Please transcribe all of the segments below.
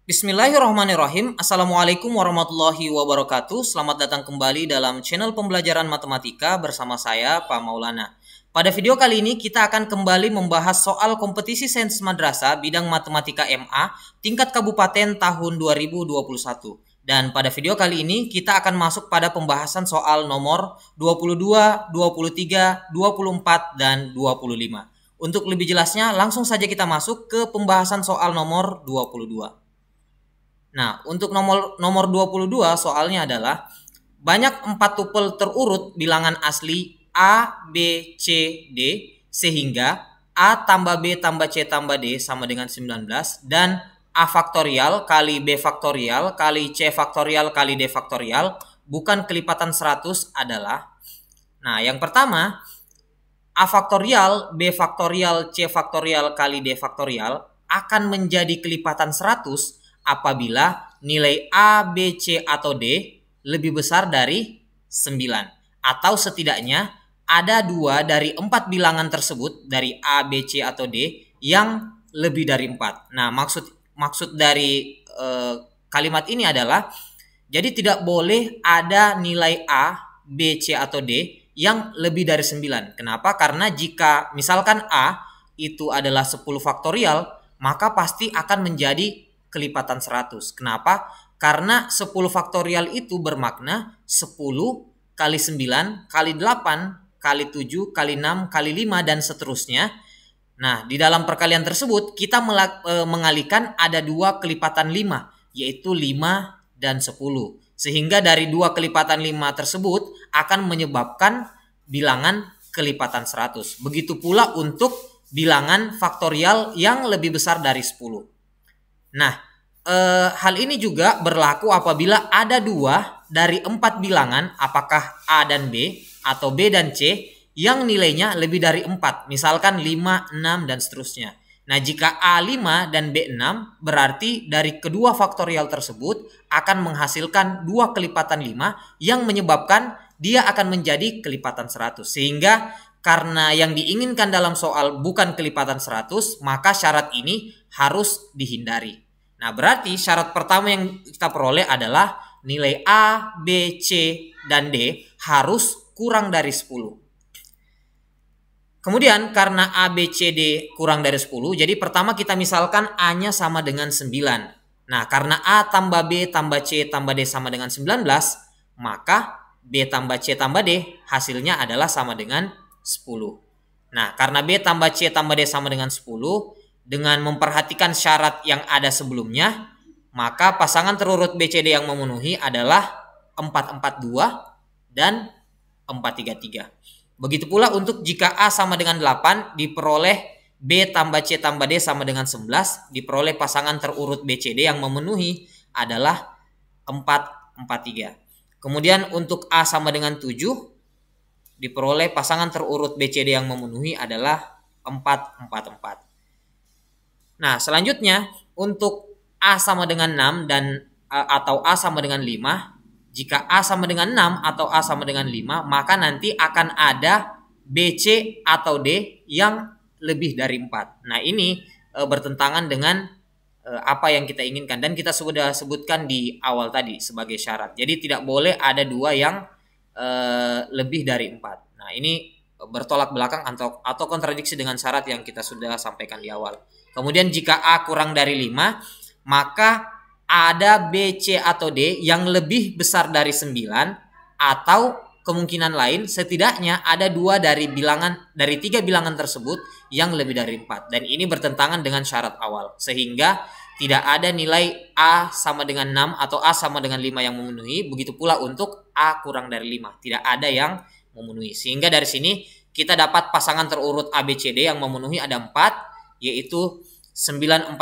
Bismillahirrahmanirrahim. Assalamualaikum warahmatullahi wabarakatuh. Selamat datang kembali dalam channel pembelajaran matematika bersama saya, Pak Maulana. Pada video kali ini kita akan kembali membahas soal kompetisi sains madrasah bidang matematika MA tingkat kabupaten tahun 2021. Dan pada video kali ini kita akan masuk pada pembahasan soal nomor 22, 23, 24, dan 25. Untuk lebih jelasnya langsung saja kita masuk ke pembahasan soal nomor 22. Nah, untuk nomor 22 soalnya adalah banyak 4 tupel terurut bilangan asli A, B, C, D sehingga A tambah B tambah C tambah D sama dengan 19 dan A faktorial kali B faktorial kali C faktorial kali D faktorial bukan kelipatan 100 adalah. Nah, yang pertama A faktorial, B faktorial, C faktorial kali D faktorial akan menjadi kelipatan 100 apabila nilai A, B, C, atau D lebih besar dari 9. Atau setidaknya ada 2 dari 4 bilangan tersebut dari A, B, C, atau D yang lebih dari 4. Nah, maksud dari kalimat ini adalah jadi tidak boleh ada nilai A, B, C, atau D yang lebih dari 9. Kenapa? Karena jika misalkan A itu adalah 10 faktorial, maka pasti akan menjadi kelipatan 100. Kenapa? Karena 10 faktorial itu bermakna 10 kali 9 kali 8 kali 7 kali 6 kali 5 dan seterusnya. Nah, di dalam perkalian tersebut kita mengalihkan ada 2 kelipatan 5, yaitu 5 dan 10. Sehingga dari 2 kelipatan 5 tersebut akan menyebabkan bilangan kelipatan 100. Begitu pula untuk bilangan faktorial yang lebih besar dari 10. Nah, hal ini juga berlaku apabila ada 2 dari 4 bilangan, apakah A dan B atau B dan C, yang nilainya lebih dari 4, misalkan 5, 6, dan seterusnya. Nah, jika A5 dan B6, berarti dari kedua faktorial tersebut akan menghasilkan 2 kelipatan 5 yang menyebabkan dia akan menjadi kelipatan 100. Sehingga karena yang diinginkan dalam soal bukan kelipatan 100, maka syarat ini harus dihindari. Nah, berarti syarat pertama yang kita peroleh adalah nilai A, B, C, dan D harus kurang dari 10. Kemudian karena A, B, C, D kurang dari 10, jadi pertama kita misalkan A-nya sama dengan 9. Nah, karena A tambah B tambah C tambah D sama dengan 19, maka B tambah C tambah D hasilnya adalah sama dengan 10. Nah, karena B tambah C tambah D sama dengan 10, dengan memperhatikan syarat yang ada sebelumnya, maka pasangan terurut BCD yang memenuhi adalah 442 dan 433. Begitu pula untuk jika A sama dengan 8, diperoleh B tambah C tambah D sama dengan 11, diperoleh pasangan terurut BCD yang memenuhi adalah 443. Kemudian untuk A sama dengan 7, diperoleh pasangan terurut BCD yang memenuhi adalah 444. Nah, selanjutnya untuk A sama dengan 6 dan atau A sama dengan 5, jika A sama dengan 6 atau A sama dengan 5, maka nanti akan ada BC atau D yang lebih dari 4. Nah, ini bertentangan dengan apa yang kita inginkan dan kita sudah sebutkan di awal tadi sebagai syarat. Jadi tidak boleh ada 2 yang lebih dari 4. Nah, ini bertolak belakang atau kontradiksi dengan syarat yang kita sudah sampaikan di awal. Kemudian jika A kurang dari 5, maka ada B, C, atau D yang lebih besar dari 9, atau kemungkinan lain setidaknya ada 2 dari 3 bilangan tersebut yang lebih dari 4. Dan ini bertentangan dengan syarat awal. Sehingga tidak ada nilai A sama dengan 6 atau A sama dengan 5 yang memenuhi. Begitu pula untuk A kurang dari 5. Tidak ada yang memenuhi. Sehingga dari sini kita dapat pasangan terurut ABCD yang memenuhi ada 4, yaitu 9442,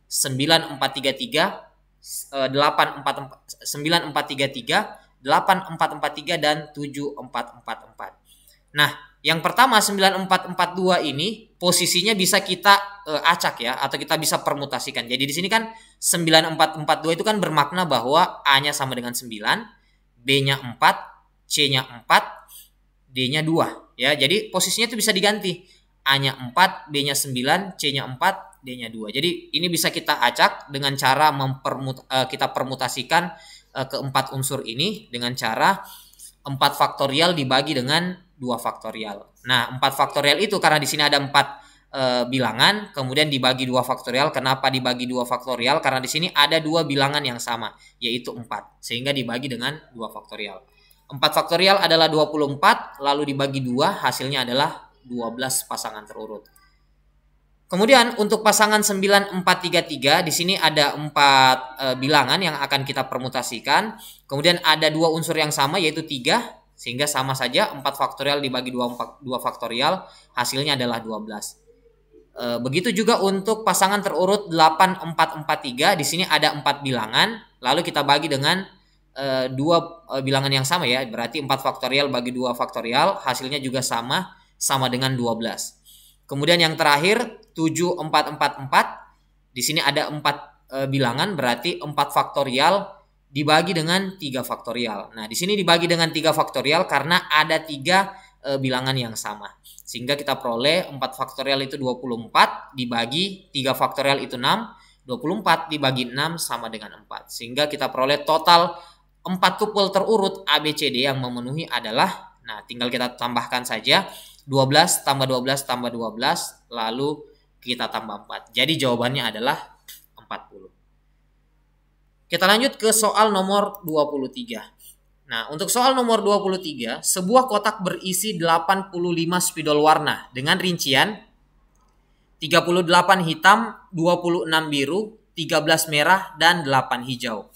9433, 9433, 8443 dan 7444. Nah, yang pertama 9442 ini posisinya bisa kita acak ya, atau kita bisa permutasikan. Jadi di sini kan 9442 itu kan bermakna bahwa A-nya sama dengan 9, B-nya 4, C-nya 4, D-nya 2 ya. Jadi posisinya itu bisa diganti. A-nya 4, B-nya 9, C-nya 4, D-nya 2. Jadi ini bisa kita acak dengan cara kita permutasikan keempat unsur ini dengan cara 4 faktorial dibagi dengan 2 faktorial. Nah, 4 faktorial itu karena di sini ada 4 bilangan, kemudian dibagi 2 faktorial. Kenapa dibagi 2 faktorial? Karena di sini ada 2 bilangan yang sama, yaitu 4. Sehingga dibagi dengan 2 faktorial. 4 faktorial adalah 24, lalu dibagi 2, hasilnya adalah 12 pasangan terurut. Kemudian untuk pasangan 9, 4, 3, 3, di sini ada 4 bilangan yang akan kita permutasikan. Kemudian ada 2 unsur yang sama yaitu 3, sehingga sama saja 4 faktorial dibagi 2 faktorial, hasilnya adalah 12. Begitu juga untuk pasangan terurut 8, 4, 4, 3, di sini ada 4 bilangan, lalu kita bagi dengan 2 bilangan yang sama ya, berarti 4 faktorial bagi 2 faktorial, hasilnya juga sama dengan 12. Kemudian yang terakhir 7, 4, 4, 4. Di sini ada 4 bilangan, berarti 4 faktorial dibagi dengan 3 faktorial. Nah, di sini dibagi dengan 3 faktorial karena ada 3 bilangan yang sama. Sehingga kita peroleh 4 faktorial itu 24 dibagi 3 faktorial itu 6. 24 dibagi 6 sama dengan 4. Sehingga kita peroleh total 4 tupel terurut ABCD yang memenuhi adalah, nah tinggal kita tambahkan saja 12 tambah 12 tambah 12, lalu kita tambah 4. Jadi jawabannya adalah 40. Kita lanjut ke soal nomor 23. Nah, untuk soal nomor 23, sebuah kotak berisi 85 spidol warna dengan rincian 38 hitam, 26 biru, 13 merah, dan 8 hijau.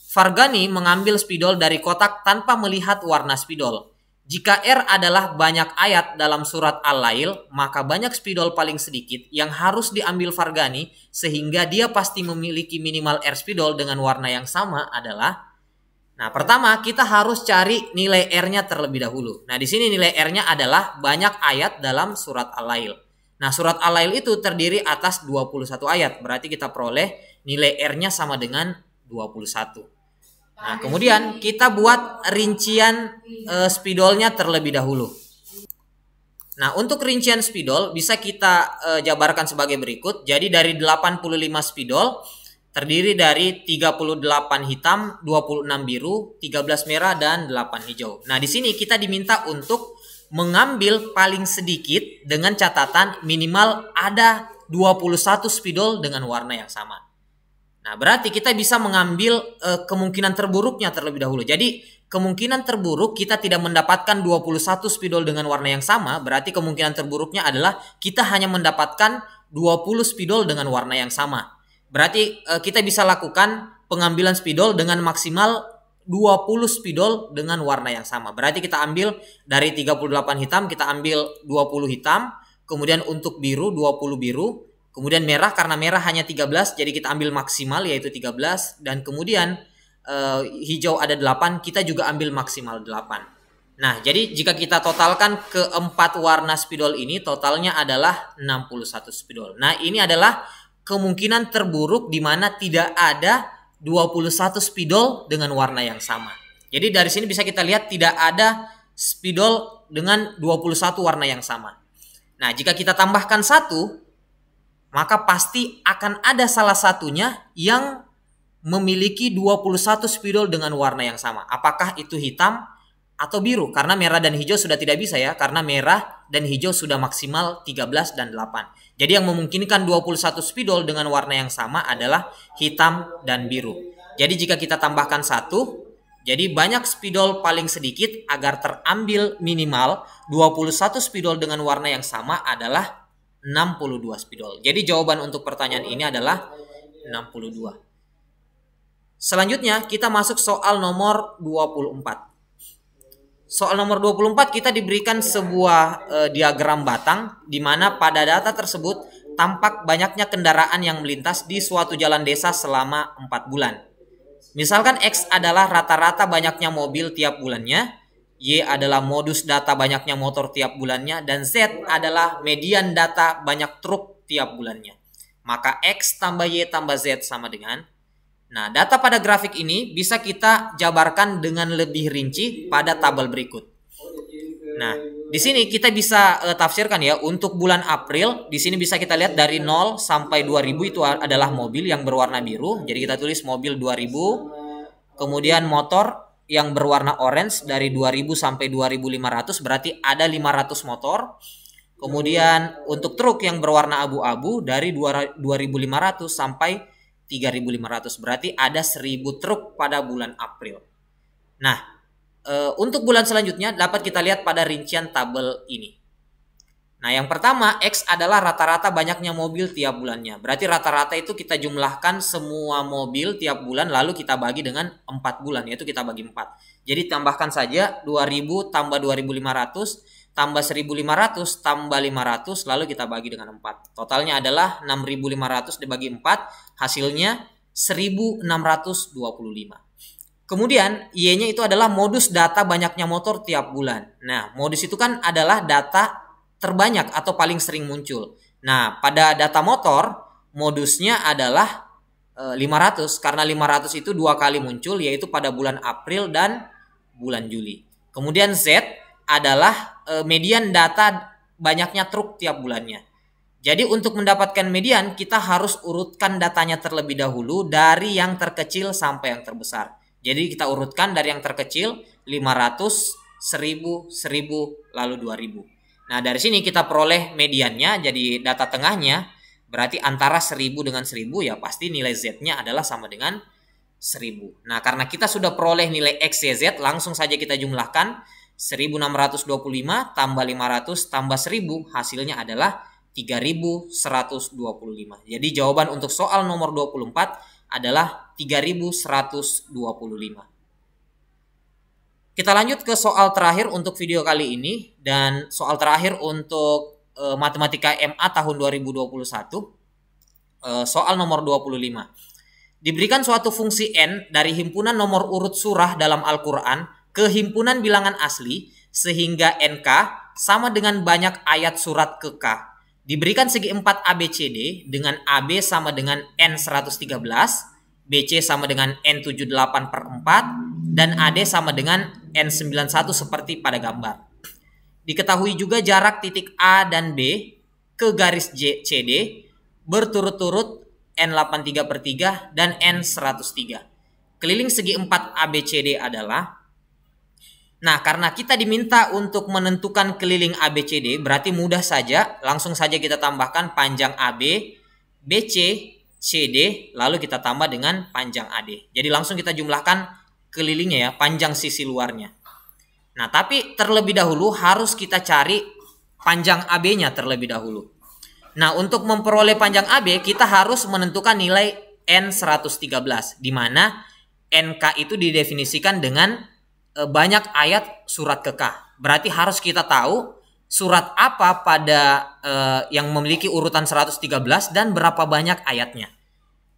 Fargani mengambil spidol dari kotak tanpa melihat warna spidol. Jika R adalah banyak ayat dalam surat Al-Lail, maka banyak spidol paling sedikit yang harus diambil Fargani sehingga dia pasti memiliki minimal R spidol dengan warna yang sama adalah. Nah, pertama kita harus cari nilai R-nya terlebih dahulu. Nah, di sini nilai R-nya adalah banyak ayat dalam surat Al-Lail. Nah, surat Al-Lail itu terdiri atas 21 ayat. Berarti kita peroleh nilai R-nya sama dengan 21. Nah, kemudian kita buat rincian spidolnya terlebih dahulu. Nah, untuk rincian spidol bisa kita jabarkan sebagai berikut. Jadi dari 85 spidol terdiri dari 38 hitam, 26 biru, 13 merah, dan 8 hijau. Nah, di sini kita diminta untuk mengambil paling sedikit dengan catatan minimal ada 21 spidol dengan warna yang sama. Nah, berarti kita bisa mengambil kemungkinan terburuknya terlebih dahulu. Jadi, kemungkinan terburuk kita tidak mendapatkan 21 spidol dengan warna yang sama. Berarti kemungkinan terburuknya adalah kita hanya mendapatkan 20 spidol dengan warna yang sama. Berarti kita bisa lakukan pengambilan spidol dengan maksimal 20 spidol dengan warna yang sama. Berarti kita ambil dari 38 hitam, kita ambil 20 hitam. Kemudian untuk biru, 20 biru. Kemudian merah, karena merah hanya 13, jadi kita ambil maksimal yaitu 13. Dan kemudian hijau ada 8, kita juga ambil maksimal 8. Nah, jadi jika kita totalkan keempat warna spidol ini, totalnya adalah 61 spidol. Nah, ini adalah kemungkinan terburuk di mana tidak ada 21 spidol dengan warna yang sama. Jadi dari sini bisa kita lihat tidak ada spidol dengan 21 warna yang sama. Nah, jika kita tambahkan 1, maka pasti akan ada salah satunya yang memiliki 21 spidol dengan warna yang sama. Apakah itu hitam atau biru? Karena merah dan hijau sudah tidak bisa ya. Karena merah dan hijau sudah maksimal 13 dan 8. Jadi yang memungkinkan 21 spidol dengan warna yang sama adalah hitam dan biru. Jadi jika kita tambahkan 1, jadi banyak spidol paling sedikit agar terambil minimal 21 spidol dengan warna yang sama adalah 62 spidol. Jadi jawaban untuk pertanyaan ini adalah 62. Selanjutnya kita masuk soal nomor 24. Soal nomor 24 kita diberikan sebuah diagram batang di mana pada data tersebut tampak banyaknya kendaraan yang melintas di suatu jalan desa selama 4 bulan. Misalkan X adalah rata-rata banyaknya mobil tiap bulannya, Y adalah modus data banyaknya motor tiap bulannya, dan Z adalah median data banyak truk tiap bulannya. Maka X tambah Y tambah Z sama dengan. Nah, data pada grafik ini bisa kita jabarkan dengan lebih rinci pada tabel berikut. Nah, di sini kita bisa tafsirkan ya, untuk bulan April di sini bisa kita lihat dari 0 sampai 2000 itu adalah mobil yang berwarna biru. Jadi kita tulis mobil 2000. Kemudian motor yang berwarna orange dari 2000 sampai 2500, berarti ada 500 motor. Kemudian untuk truk yang berwarna abu-abu dari 2500 sampai 3500, berarti ada 1000 truk pada bulan April. Nah, untuk bulan selanjutnya dapat kita lihat pada rincian tabel ini. Nah, yang pertama X adalah rata-rata banyaknya mobil tiap bulannya. Berarti rata-rata itu kita jumlahkan semua mobil tiap bulan lalu kita bagi dengan 4 bulan, yaitu kita bagi 4. Jadi tambahkan saja 2000 tambah 2500 tambah 1500 tambah 500 lalu kita bagi dengan 4. Totalnya adalah 6500 dibagi 4, hasilnya 1625. Kemudian Y-nya itu adalah modus data banyaknya motor tiap bulan. Nah, modus itu kan adalah data terbanyak atau paling sering muncul. Nah, pada data motor modusnya adalah 500 karena 500 itu 2 kali muncul, yaitu pada bulan April dan bulan Juli. Kemudian Z adalah median data banyaknya truk tiap bulannya. Jadi untuk mendapatkan median kita harus urutkan datanya terlebih dahulu dari yang terkecil sampai yang terbesar. Jadi kita urutkan dari yang terkecil 500, 1000, 1000, lalu 2000. Nah, dari sini kita peroleh mediannya, jadi data tengahnya berarti antara 1000 dengan 1000, ya pasti nilai Z-nya adalah sama dengan 1000. Nah, karena kita sudah peroleh nilai X, Y, Z, langsung saja kita jumlahkan 1625 tambah 500 tambah 1000, hasilnya adalah 3125. Jadi jawaban untuk soal nomor 24 adalah 3125. Kita lanjut ke soal terakhir untuk video kali ini, dan soal terakhir untuk matematika MA tahun 2021. Soal nomor 25. Diberikan suatu fungsi N dari himpunan nomor urut surah dalam Al-Quran ke himpunan bilangan asli sehingga NK sama dengan banyak ayat surat ke K. Diberikan segi 4 ABCD dengan AB sama dengan N113, BC sama dengan N78/4, dan AD sama dengan N91 seperti pada gambar. Diketahui juga jarak titik A dan B ke garis CD berturut-turut N83/3 dan N103. Keliling segi 4 ABCD adalah, nah, karena kita diminta untuk menentukan keliling ABCD, berarti mudah saja, langsung saja kita tambahkan panjang AB, BC, CD, lalu kita tambah dengan panjang AD. Jadi langsung kita jumlahkan kelilingnya ya, panjang sisi luarnya. Nah, tapi terlebih dahulu harus kita cari panjang AB-nya terlebih dahulu. Nah, untuk memperoleh panjang AB, kita harus menentukan nilai N113, di mana NK itu didefinisikan dengan banyak ayat surat ke K. Berarti harus kita tahu surat apa pada yang memiliki urutan 113 dan berapa banyak ayatnya.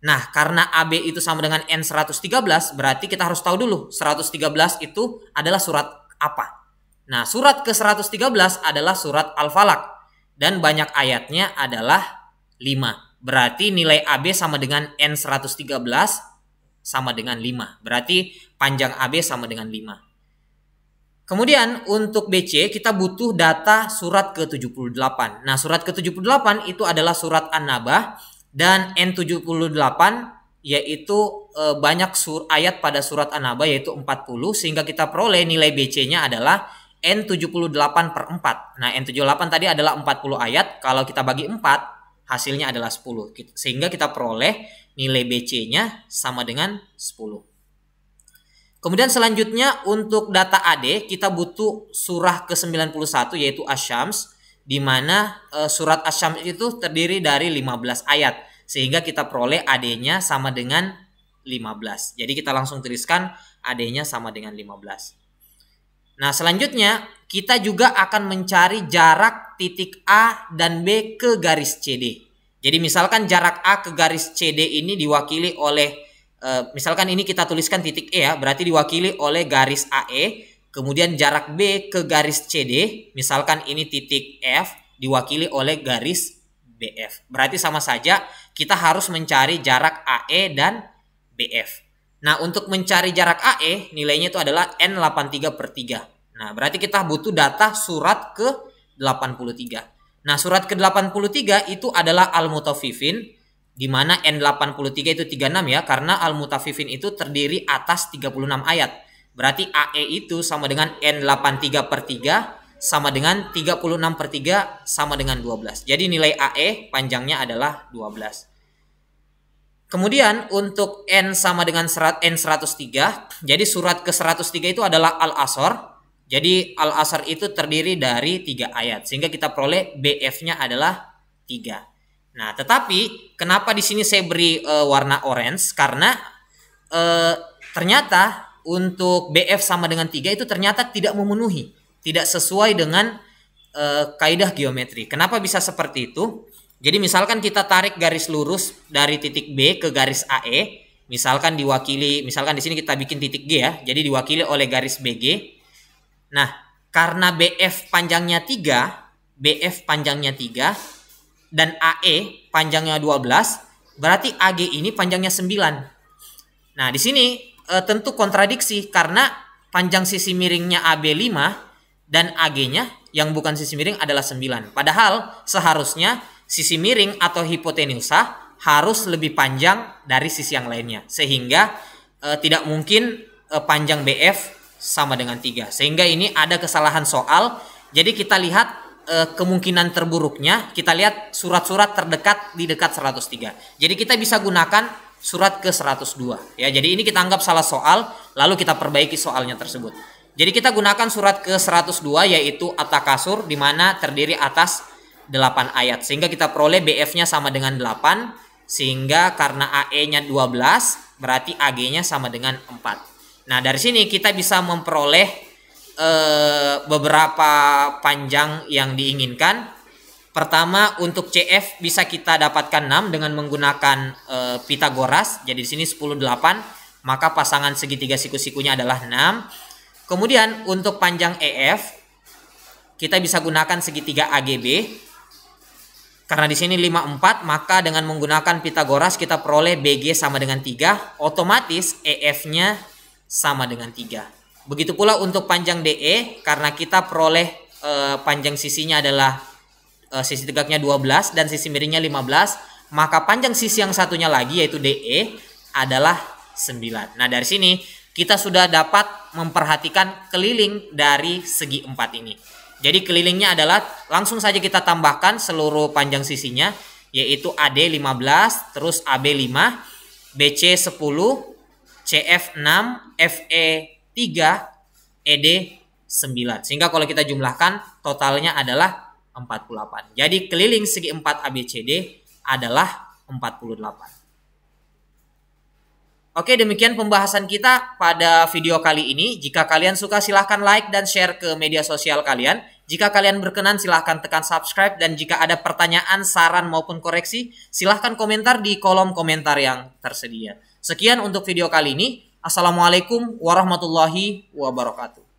Nah, karena AB itu sama dengan N113, berarti kita harus tahu dulu 113 itu adalah surat apa. Nah, surat ke 113 adalah surat Al-Falaq dan banyak ayatnya adalah 5. Berarti nilai AB sama dengan N113 sama dengan 5. Berarti panjang AB sama dengan 5. Kemudian untuk BC kita butuh data surat ke-78. Nah, surat ke-78 itu adalah surat An-Nabah, dan N78 yaitu banyak ayat pada surat An-Nabah yaitu 40, sehingga kita peroleh nilai BC-nya adalah N78/4. Nah, N78 tadi adalah 40 ayat, kalau kita bagi 4 hasilnya adalah 10. Sehingga kita peroleh nilai BC-nya sama dengan 10. Kemudian selanjutnya untuk data AD kita butuh surah ke-91 yaitu Asy-Syams, di mana surat Asy-Syams itu terdiri dari 15 ayat, sehingga kita peroleh AD-nya sama dengan 15. Jadi kita langsung tuliskan AD-nya sama dengan 15. Nah, selanjutnya kita juga akan mencari jarak titik A dan B ke garis CD. Jadi misalkan jarak A ke garis CD ini diwakili oleh misalkan ini kita tuliskan titik E ya, berarti diwakili oleh garis AE. Kemudian jarak B ke garis CD, misalkan ini titik F, diwakili oleh garis BF. Berarti sama saja kita harus mencari jarak AE dan BF. Nah, untuk mencari jarak AE nilainya itu adalah N83/3. Nah, berarti kita butuh data surat ke-83. Nah, surat ke-83 itu adalah al-mutaffifin, di mana N83 itu 36 ya, karena al-mutaffifin itu terdiri atas 36 ayat. Berarti AE itu sama dengan N83 per 3 sama dengan 36 per 3 sama dengan 12. Jadi nilai AE panjangnya adalah 12. Kemudian untuk N sama dengan N103, jadi surat ke-103 itu adalah Al-Asr. Jadi Al-Asr itu terdiri dari 3 ayat, sehingga kita peroleh BF-nya adalah 3. Nah, tetapi kenapa di sini saya beri warna orange? Karena ternyata untuk BF sama dengan 3 itu ternyata tidak memenuhi, tidak sesuai dengan kaidah geometri. Kenapa bisa seperti itu? Jadi misalkan kita tarik garis lurus dari titik B ke garis AE, misalkan diwakili, misalkan di sini kita bikin titik G ya, jadi diwakili oleh garis BG. Nah, karena BF panjangnya 3 dan AE panjangnya 12, berarti AG ini panjangnya 9. Nah, di sini tentu kontradiksi karena panjang sisi miringnya AB 5 dan AG-nya yang bukan sisi miring adalah 9. Padahal seharusnya sisi miring atau hipotenusa harus lebih panjang dari sisi yang lainnya. Sehingga tidak mungkin panjang BF sama dengan 3. Sehingga ini ada kesalahan soal. Jadi kita lihat kemungkinan terburuknya, kita lihat surat-surat terdekat di dekat 103. Jadi kita bisa gunakan surat ke 102 ya. Jadi ini kita anggap salah soal, lalu kita perbaiki soalnya tersebut. Jadi kita gunakan surat ke 102 yaitu At-Takasur, di mana terdiri atas 8 ayat. Sehingga kita peroleh BF-nya sama dengan 8, sehingga karena AE-nya 12 berarti AG-nya sama dengan 4. Nah, dari sini kita bisa memperoleh beberapa panjang yang diinginkan. Pertama, untuk CF bisa kita dapatkan 6 dengan menggunakan Pitagoras. Jadi di sini 10 8, maka pasangan segitiga siku-sikunya adalah 6. Kemudian untuk panjang EF kita bisa gunakan segitiga AGB. Karena di sini 5 4, maka dengan menggunakan Pitagoras kita peroleh BG sama dengan 3, otomatis EF-nya sama dengan 3. Begitu pula untuk panjang DE, karena kita peroleh panjang sisinya adalah sisi tegaknya 12 dan sisi miringnya 15, maka panjang sisi yang satunya lagi yaitu DE adalah 9. Nah, dari sini kita sudah dapat memperhatikan keliling dari segi 4 ini. Jadi kelilingnya adalah langsung saja kita tambahkan seluruh panjang sisinya, yaitu AD 15, terus AB 5, BC 10, CF 6, FE 3, ED 9. Sehingga kalau kita jumlahkan totalnya adalah 48. Jadi keliling segi 4 ABCD adalah 48. Oke, demikian pembahasan kita pada video kali ini. Jika kalian suka silahkan like dan share ke media sosial kalian. Jika kalian berkenan silahkan tekan subscribe. Dan jika ada pertanyaan, saran maupun koreksi, silahkan komentar di kolom komentar yang tersedia. Sekian untuk video kali ini. Assalamualaikum warahmatullahi wabarakatuh.